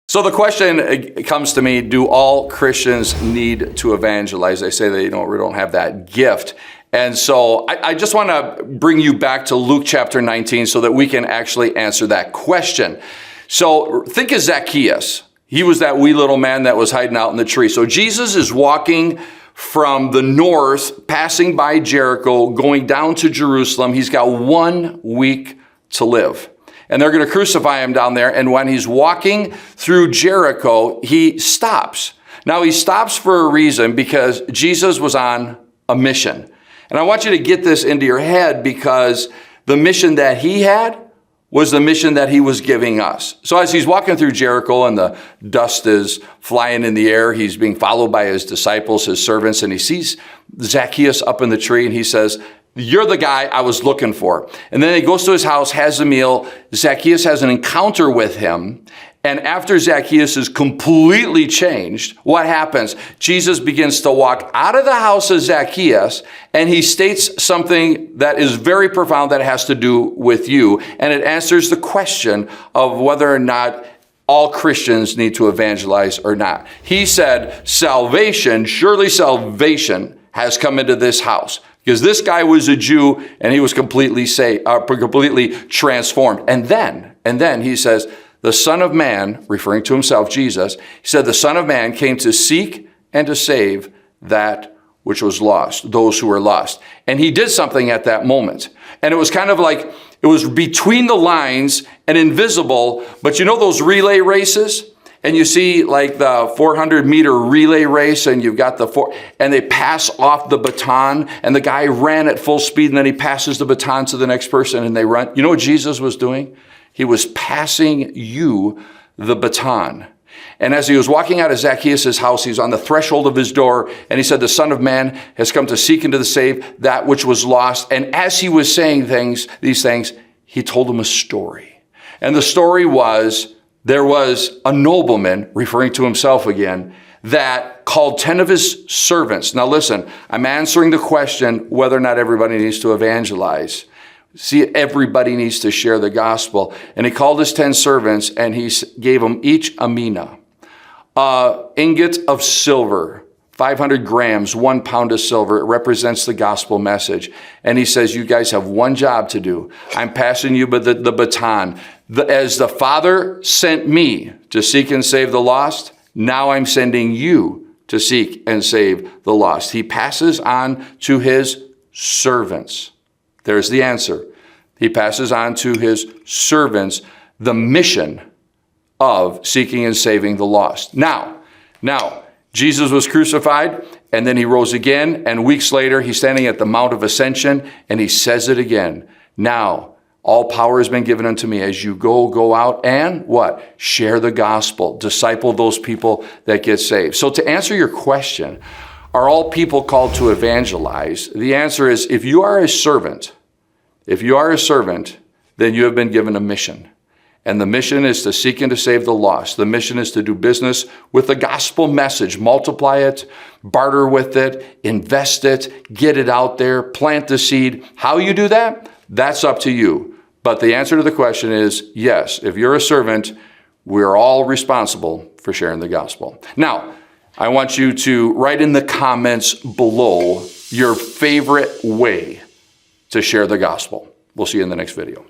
So the question comes to me, do all Christians need to evangelize? They say we don't have that gift. And so I just want to bring you back to Luke chapter 19 so that we can actually answer that question. So think of Zacchaeus. He was that wee little man that was hiding out in the tree. So Jesus is walking from the north, passing by Jericho, going down to Jerusalem. He's got 1 week to live. And they're going to crucify him down there. And when he's walking through Jericho, he stops. Now, he stops for a reason, because Jesus was on a mission. And I want you to get this into your head, because the mission that he had was the mission that he was giving us. So as he's walking through Jericho and the dust is flying in the air, he's being followed by his disciples, his servants, and he sees Zacchaeus up in the tree, and he says, "You're the guy I was looking for." And then he goes to his house, has a meal. Zacchaeus has an encounter with him. And after Zacchaeus is completely changed, what happens? Jesus begins to walk out of the house of Zacchaeus, and he states something that is very profound that has to do with you. And it answers the question of whether or not all Christians need to evangelize or not. He said, salvation, surely salvation has come into this house. Because this guy was a Jew and he was completely transformed. And then he says, the Son of Man, referring to himself, Jesus, he said, the Son of Man came to seek and to save that which was lost, those who were lost. And he did something at that moment. And it was kind of like, it was between the lines and invisible, but you know those relay races? And you see like the 400-meter relay race, and you've got and they pass off the baton, and the guy ran at full speed, and then he passes the baton to the next person, and they run. You know what Jesus was doing? He was passing you the baton. And as he was walking out of Zacchaeus' house, he's on the threshold of his door, and he said, the Son of Man has come to seek and to save that which was lost. And as he was saying these things, he told them a story. And the story was, there was a nobleman, referring to himself again, that called 10 of his servants. Now listen, I'm answering the question whether or not everybody needs to evangelize. See, everybody needs to share the gospel. And he called his 10 servants, and he gave them each a mina, ingot of silver, 500 grams, 1 pound of silver. It represents the gospel message. And he says, you guys have one job to do. I'm passing you the baton. As the Father sent me to seek and save the lost, now I'm sending you to seek and save the lost. He passes on to his servants. There's the answer. He passes on to his servants the mission of seeking and saving the lost. Now, Jesus was crucified, and then he rose again, and weeks later, he's standing at the Mount of Ascension, and he says it again. Now, all power has been given unto me. As you go out and what? Share the gospel. Disciple those people that get saved. So to answer your question, are all people called to evangelize? The answer is, if you are a servant, then you have been given a mission. And the mission is to seek and to save the lost. The mission is to do business with the gospel message, multiply it, barter with it, invest it, get it out there, plant the seed. How you do that? That's up to you. But the answer to the question is, yes, if you're a servant, we're all responsible for sharing the gospel. Now, I want you to write in the comments below your favorite way to share the gospel. We'll see you in the next video.